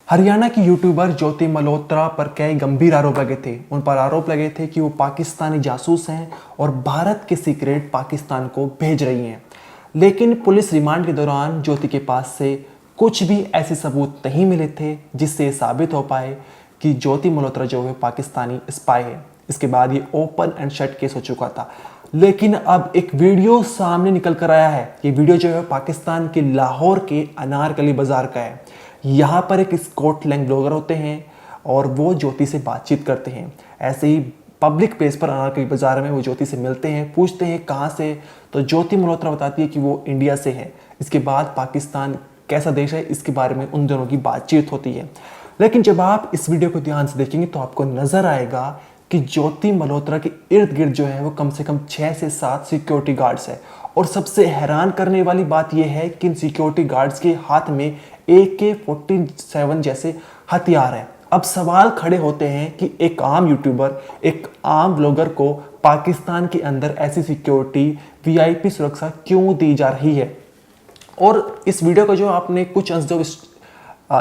हरियाणा की यूट्यूबर ज्योति मल्होत्रा पर कई गंभीर आरोप लगे थे। उन पर आरोप लगे थे कि वो पाकिस्तानी जासूस हैं और भारत के सीक्रेट पाकिस्तान को भेज रही हैं। लेकिन पुलिस रिमांड के दौरान ज्योति के पास से कुछ भी ऐसे सबूत नहीं मिले थे जिससे ये साबित हो पाए कि ज्योति मल्होत्रा जो है पाकिस्तानी स्पाई है। इसके बाद ये ओपन एंड शट केस हो चुका था। लेकिन अब एक वीडियो सामने निकल कर आया है। ये वीडियो जो है पाकिस्तान के लाहौर के अनारकली बाजार का है। यहाँ पर एक स्कॉटलैंड ब्लॉगर होते हैं और वो ज्योति से बातचीत करते हैं। ऐसे ही पब्लिक प्लेस पर अनारकली बाजार में वो ज्योति से मिलते हैं, पूछते हैं कहाँ से, तो ज्योति मल्होत्रा बताती है कि वो इंडिया से है। इसके बाद पाकिस्तान कैसा देश है इसके बारे में उन दोनों की बातचीत होती है। लेकिन जब आप इस वीडियो को ध्यान से देखेंगे तो आपको नजर आएगा कि ज्योति मल्होत्रा के इर्द गिर्द जो है वो कम से कम 6 से 7 सिक्योरिटी गार्ड्स है। और सबसे हैरान करने वाली बात यह है कि इन सिक्योरिटी गार्ड्स के हाथ में AK-47 जैसे हथियार है। अब सवाल खड़े होते हैं कि एक आम यूट्यूबर, एक आम ब्लॉगर को पाकिस्तान के अंदर ऐसी सिक्योरिटी, VIP सुरक्षा क्यों दी जा रही है। और इस वीडियो का जो आपने कुछ अंश जो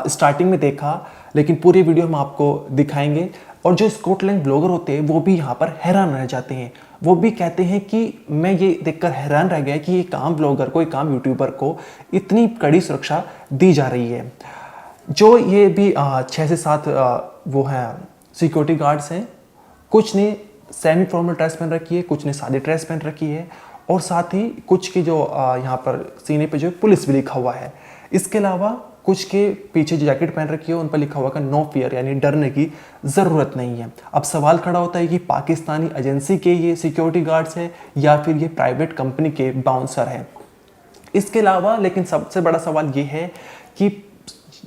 स्टार्टिंग में देखा, लेकिन पूरी वीडियो हम आपको दिखाएंगे। और जो स्कॉटलैंड ब्लॉगर होते हैं वो भी यहाँ पर हैरान रह जाते हैं। वो भी कहते हैं कि मैं ये देखकर हैरान रह गया कि एक आम ब्लॉगर को, एक आम यूट्यूबर को इतनी कड़ी सुरक्षा दी जा रही है। जो ये भी 6 से 7 वो हैं सिक्योरिटी गार्ड्स हैं। कुछ ने सेमी फॉर्मल ड्रेस पहन रखी है, कुछ ने सादी ड्रेस पहन रखी है और साथ ही कुछ की जो यहाँ पर सीने पे जो पुलिस भी लिखा हुआ है। इसके अलावा कुछ के पीछे जो जैकेट पहन रखी है उन पर लिखा हुआ है नो फियर, यानी डरने की ज़रूरत नहीं है। अब सवाल खड़ा होता है कि पाकिस्तानी एजेंसी के ये सिक्योरिटी गार्ड्स हैं या फिर ये प्राइवेट कंपनी के बाउंसर हैं। इसके अलावा लेकिन सबसे बड़ा सवाल ये है कि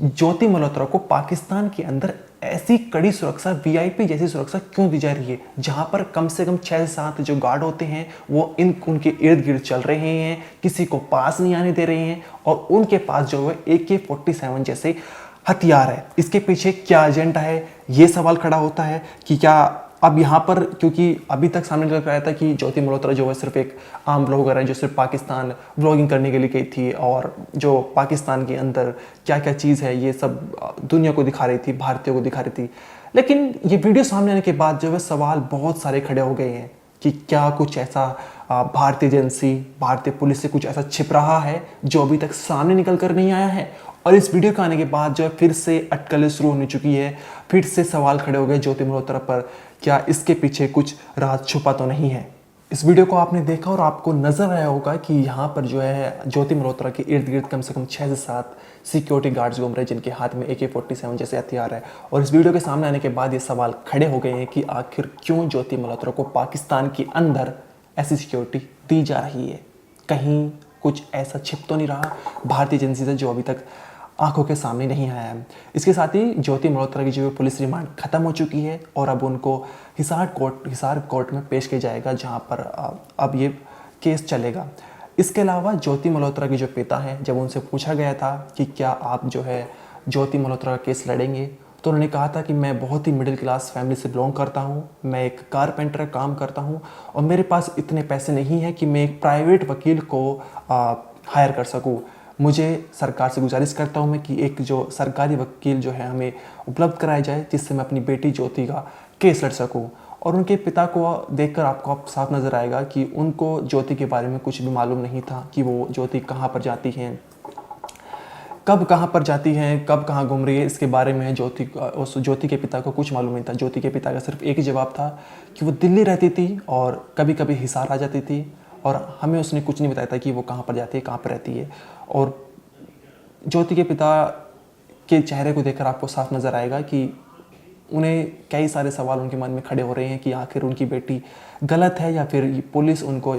ज्योति मल्होत्रा को पाकिस्तान के अंदर ऐसी कड़ी सुरक्षा, VIP जैसी सुरक्षा क्यों दी जा रही है, जहां पर कम से कम 6 से 7 जो गार्ड होते हैं वो उनके इर्द गिर्द चल रहे हैं, किसी को पास नहीं आने दे रहे हैं और उनके पास जो है AK-47 जैसे हथियार है। इसके पीछे क्या एजेंडा है, ये सवाल खड़ा होता है कि क्या अब यहाँ पर, क्योंकि अभी तक सामने निकल कर आया था कि ज्योति मल्होत्रा जो है सिर्फ एक आम ब्लॉगर है जो सिर्फ पाकिस्तान ब्लॉगिंग करने के लिए गई थी और जो पाकिस्तान के अंदर क्या क्या चीज़ है ये सब दुनिया को दिखा रही थी, भारतीयों को दिखा रही थी। लेकिन ये वीडियो सामने आने के बाद जो है सवाल बहुत सारे खड़े हो गए हैं कि क्या कुछ ऐसा भारतीय एजेंसी, भारतीय पुलिस से कुछ ऐसा छिप रहा है जो अभी तक सामने निकल कर नहीं आया है। और इस वीडियो के आने के बाद जो है फिर से अटकलें शुरू होने चुकी है, फिर से सवाल खड़े हो गए ज्योति मल्होत्रा पर, क्या इसके पीछे कुछ राज छुपा तो नहीं है। इस वीडियो को आपने देखा और आपको नजर आया होगा कि यहाँ पर जो है ज्योति मल्होत्रा के इर्द गिर्द कम से कम 6 से 7 सिक्योरिटी गार्ड्स घूम रहे हैं जिनके हाथ में AK-47 जैसे हथियार है। और इस वीडियो के सामने आने के बाद ये सवाल खड़े हो गए हैं कि आखिर क्यों ज्योति मल्होत्रा को पाकिस्तान के अंदर ऐसी सिक्योरिटी दी जा रही है। कहीं कुछ ऐसा छिप तो नहीं रहा भारतीय एजेंसी से जो अभी तक आंखों के सामने नहीं आया है। इसके साथ ही ज्योति मल्होत्रा की जो पुलिस रिमांड खत्म हो चुकी है और अब उनको हिसार कोर्ट में पेश किया जाएगा जहां पर अब ये केस चलेगा। इसके अलावा ज्योति मल्होत्रा के जो पिता हैं, जब उनसे पूछा गया था कि क्या आप जो है ज्योति मल्होत्रा का केस लड़ेंगे, तो उन्होंने कहा था कि मैं बहुत ही मिडिल क्लास फैमिली से बिलोंग करता हूँ, मैं एक कारपेंटर काम करता हूँ और मेरे पास इतने पैसे नहीं हैं कि मैं एक प्राइवेट वकील को हायर कर सकूँ। मुझे सरकार से गुजारिश करता हूँ मैं कि एक जो सरकारी वकील जो है हमें उपलब्ध कराया जाए जिससे मैं अपनी बेटी ज्योति का केस लड़ सकूँ। और उनके पिता को देखकर आपको साफ नज़र आएगा कि उनको ज्योति के बारे में कुछ भी मालूम नहीं था कि वो ज्योति कहाँ पर जाती हैं, कब कहाँ पर जाती हैं, कब कहाँ घूम रही है। इसके बारे में ज्योति के पिता को कुछ मालूम नहीं था। ज्योति के पिता का सिर्फ एक ही जवाब था कि वो दिल्ली रहती थी और कभी कभी हिसार आ जाती थी और हमें उसने कुछ नहीं बताया था कि वो कहाँ पर जाती है, कहाँ पर रहती है। और ज्योति के पिता के चेहरे को देखकर आपको साफ नज़र आएगा कि उन्हें कई सारे सवाल उनके मन में खड़े हो रहे हैं कि आखिर उनकी बेटी गलत है या फिर पुलिस उनको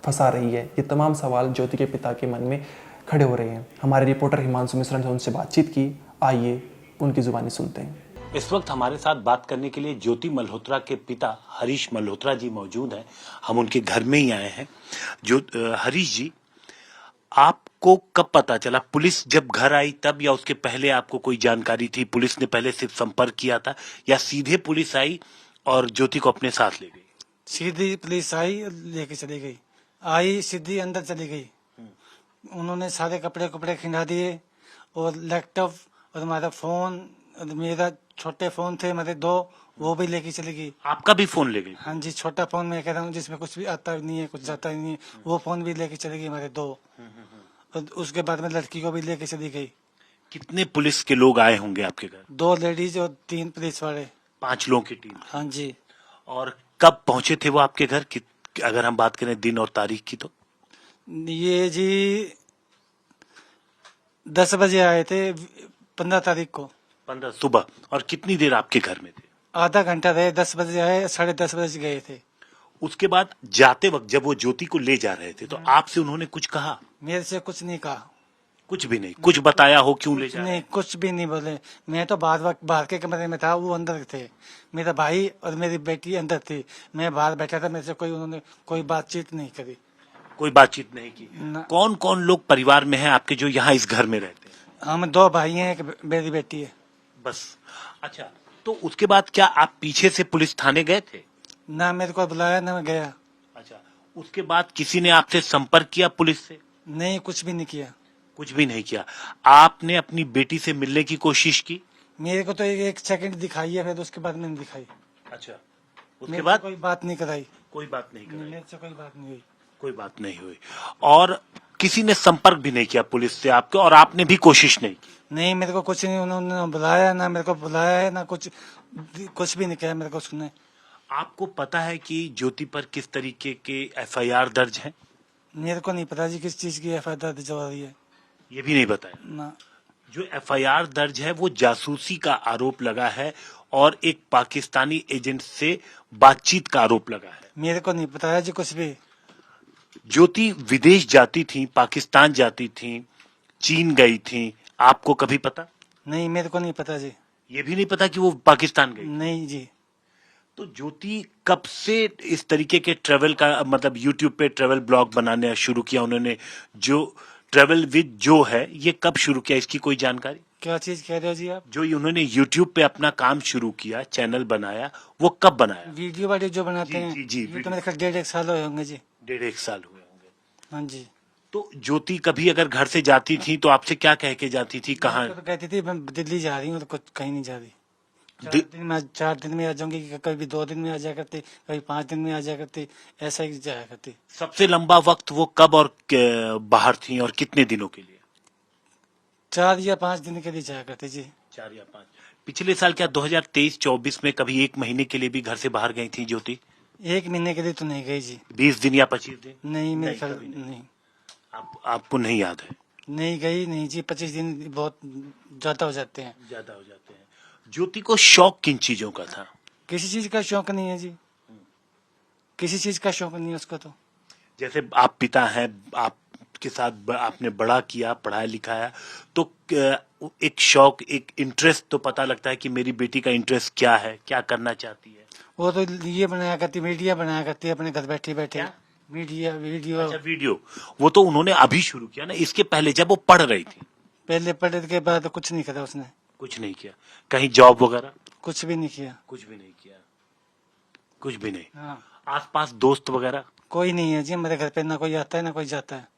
फंसा रही है। ये तमाम सवाल ज्योति के पिता के मन में खड़े हो रहे हैं। हमारे रिपोर्टर हिमांशु मिश्रा ने उनसे बातचीत की, आइए उनकी जुबानी सुनते हैं। इस वक्त हमारे साथ बात करने के लिए ज्योति मल्होत्रा के पिता हरीश मल्होत्रा जी मौजूद हैं। हम उनके घर में ही आए हैं। जो हरीश जी, आपको कब पता चला? पुलिस जब घर आई तब या उसके पहले आपको कोई जानकारी थी? पुलिस ने पहले सिर्फ संपर्क किया था या सीधे पुलिस आई और ज्योति को अपने साथ ले गई? सीधी पुलिस आई, लेके चली गई। आई सीधी अंदर चली गई। उन्होंने सारे कपड़े खिंडा दिए और लैपटॉप और हमारा फोन मेरा छोटे फोन थे मेरे दो, वो भी लेके चली गई। आपका भी फोन ले गई? हाँ जी, छोटा फोन मैं कह रहा हूँ जिसमें कुछ भी आता नहीं है, कुछ जाता ही नहीं है, वो फोन भी लेके चली गई मेरे दो। और उसके बाद में लड़की को भी लेके चली गई। कितने पुलिस के लोग आए होंगे आपके घर? 2 लेडीज और 3 पुलिस वाले। 5 लोगों की टीम। हाँ जी। और कब पहुंचे थे वो आपके घर कि अगर हम बात करें दिन और तारीख की तो? ये जी 10 बजे आए थे, 15 तारीख को। 15 सुबह। और कितनी देर आपके घर में थे? आधा घंटा रहे, 10 बजे आए, 10:30 बजे गए थे। उसके बाद जाते वक्त जब वो ज्योति को ले जा रहे थे तो आपसे उन्होंने कुछ कहा? मेरे से कुछ नहीं कहा। कुछ भी नहीं? कुछ बताया हो क्यों ले जा रहे नहीं, कुछ भी नहीं बोले। मैं तो बाहर के कमरे में था, वो अंदर थे। मेरा भाई और मेरी बेटी अंदर थी, मैं बाहर बैठा था। मेरे से उन्होंने कोई बातचीत नहीं करी। हैं? कोई बातचीत नहीं की? ना। कौन कौन लोग परिवार में हैं आपके जो यहाँ इस घर में रहते हैं? हम 2 भाई हैं, एक मेरी बेटी है। बस। अच्छा, तो उसके बाद क्या आप पीछे से पुलिस थाने गए थे? ना मेरे को बुलाया ना मैं गया। अच्छा, उसके बाद किसी ने आपसे संपर्क किया पुलिस से? नहीं, कुछ भी नहीं किया। कुछ भी नहीं किया। आपने अपनी बेटी से मिलने की कोशिश की? मेरे को तो 1 सेकंड दिखाई है, फिर उसके बाद मैंने दिखाई। अच्छा, उसके मेरे से बाद कोई बात नहीं कराई। कोई बात नहीं कराई? मेरे से कोई बात नहीं हुई। कोई बात नहीं हुई। और किसी ने संपर्क भी नहीं किया पुलिस से आपके, और आपने भी कोशिश नहीं की? नहीं, मेरे को कुछ नहीं, उन्होंने बुलाया ना, मेरे को बुलाया है ना, कुछ भी नहीं किया मेरे को उसने। आपको पता है कि ज्योति पर किस तरीके के एफआईआर दर्ज है? मेरे को नहीं पता जी किस चीज की एफआईआर दर्ज हो रही है। ये भी नहीं बताया? ना। जो एफआईआर दर्ज है वो जासूसी का आरोप लगा है और एक पाकिस्तानी एजेंट से बातचीत का आरोप लगा है। मेरे को नहीं पता है जी कुछ भी। ज्योति विदेश जाती थी, पाकिस्तान जाती थी, चीन गई थी, आपको कभी पता? नहीं, मेरे को नहीं पता जी। ये भी नहीं पता कि वो पाकिस्तान गई? नहीं जी। तो ज्योति कब से इस तरीके के ट्रेवल का मतलब यूट्यूब पे ट्रेवल ब्लॉग बनाने शुरू किया उन्होंने, जो ट्रेवल विद जो है, ये कब शुरू किया, इसकी कोई जानकारी? क्या चीज कह रहे हो जी आप? जो ये उन्होंने यूट्यूब पे अपना काम शुरू किया, चैनल बनाया, वो कब बनाया? वीडियो जो बनाते जी, हैं। जी, जी, ये तो वीडियो। मेरे ख्याल 1.5 साल हुए होंगे जी। 1.5 साल हुए होंगे। हाँ जी। तो ज्योति कभी अगर घर से जाती थी तो आपसे क्या कह के जाती थी, कहाँ? मेरे को तो कहती थी मैं दिल्ली जा रही हूँ, तो कुछ कहीं नहीं जा रही। दि- 4 दिन में आ जाऊंगी, कभी 2 दिन में आ जाया करती, कभी 5 दिन में आ जाया करती, ऐसा ही जाया करती। सबसे लंबा वक्त वो कब और बाहर थी और कितने दिनों के लिए? 4 या 5 दिन के लिए जाया करती जी। 4 या 5। पिछले साल क्या 2023-24 में कभी 1 महीने के लिए भी घर से बाहर गई थी ज्योति? 1 महीने के लिए तो नहीं गई जी। 20 दिन या 25 दिन? नहीं, मेरे नहीं, ख्याल कभी नहीं। नहीं। आपको नहीं याद है? नहीं गई नहीं जी, 25 दिन बहुत ज्यादा हो जाते हैं। ज्यादा हो जाते हैं। ज्योति को शौक किन चीजों का था? किसी चीज का शौक नहीं है जी, किसी चीज का शौक नहीं है उसका तो। जैसे आप पिता हैं, आपके साथ आपने बड़ा किया, पढ़ाया लिखाया, तो एक शौक, एक इंटरेस्ट तो पता लगता है कि मेरी बेटी का इंटरेस्ट क्या है, क्या करना चाहती है। वो तो ये बनाया करती, मीडिया बनाया करती है अपने घर बैठे बैठे। क्या? Media video. अच्छा, वीडियो। वो तो उन्होंने अभी शुरू किया ना, इसके पहले जब वो पढ़ रही थी? पहले पढ़े के बाद तो कुछ नहीं करा उसने। कुछ नहीं किया? कहीं जॉब वगैरह? कुछ भी नहीं किया। कुछ भी नहीं किया? कुछ भी नहीं? हाँ। आसपास दोस्त वगैरह? कोई नहीं है जी हमारे घर पे, ना कोई आता है ना कोई जाता है।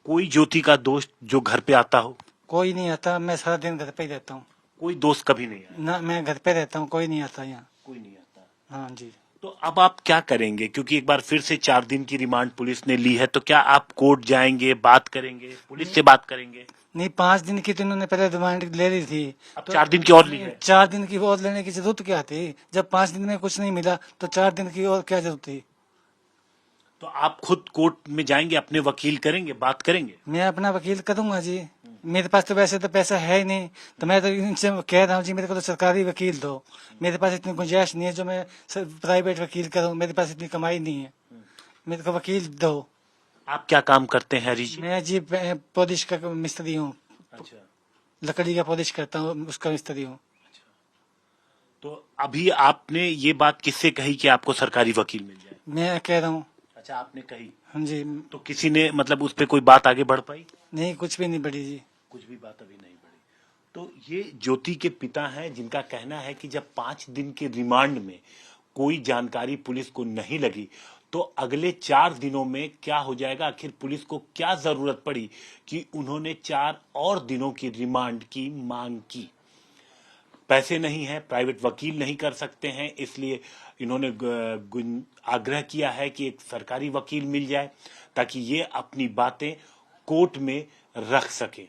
कोई ज्योति का दोस्त जो घर पे आता हो? कोई नहीं आता, मैं सारा दिन घर पे ही रहता हूँ। कोई दोस्त कभी नहीं आया? ना, मैं घर पे रहता हूँ, कोई नहीं आता यहाँ। कोई नहीं आता। हाँ जी। तो अब आप क्या करेंगे, क्योंकि एक बार फिर से 4 दिन की रिमांड पुलिस ने ली है, तो क्या आप कोर्ट जाएंगे, बात करेंगे, पुलिस से बात करेंगे? नहीं, 5 दिन की तो इन्होंने पहले रिमांड ले ली थी। अब तो 4 दिन की और ली है? 4 दिन की और लेने की जरूरत क्या थी? जब 5 दिन में कुछ नहीं मिला तो 4 दिन की और क्या जरूरत थी? तो आप खुद कोर्ट में जाएंगे, अपने वकील करेंगे, बात करेंगे? मैं अपना वकील करूंगा जी। मेरे पास तो वैसे तो पैसा है ही नहीं, तो मैं तो इनसे कह रहा हूँ जी मेरे को तो सरकारी वकील दो। मेरे पास इतनी गुंजाइश नहीं है जो मैं प्राइवेट वकील करूँ, मेरे पास इतनी कमाई नहीं है, मेरे को वकील दो। आप क्या काम करते हैं हरीश जी? मैं जी पॉलिश का मिस्त्री हूँ, अच्छा। लकड़ी का पॉलिश करता हूँ, उसका मिस्त्री हूँ। तो अभी आपने ये बात किससे कही कि आपको सरकारी वकील मिल जाए? मैं कह रहा हूँ। अच्छा, आपने कही? हाँ जी। तो किसी ने मतलब उस पर कोई बात आगे बढ़ पाई? नहीं, कुछ भी नहीं बढ़ी जी। कुछ भी बात अभी नहीं बढ़ी। तो ये ज्योति के पिता हैं, जिनका कहना है कि जब 5 दिन के रिमांड में कोई जानकारी पुलिस को नहीं लगी, तो अगले 4 दिनों में क्या हो जाएगा, आखिर पुलिस को क्या जरूरत पड़ी कि उन्होंने 4 और दिनों की रिमांड की मांग की। पैसे नहीं है, प्राइवेट वकील नहीं कर सकते हैं, इसलिए इन्होंने आग्रह किया है कि एक सरकारी वकील मिल जाए ताकि ये अपनी बातें कोर्ट में रख सके।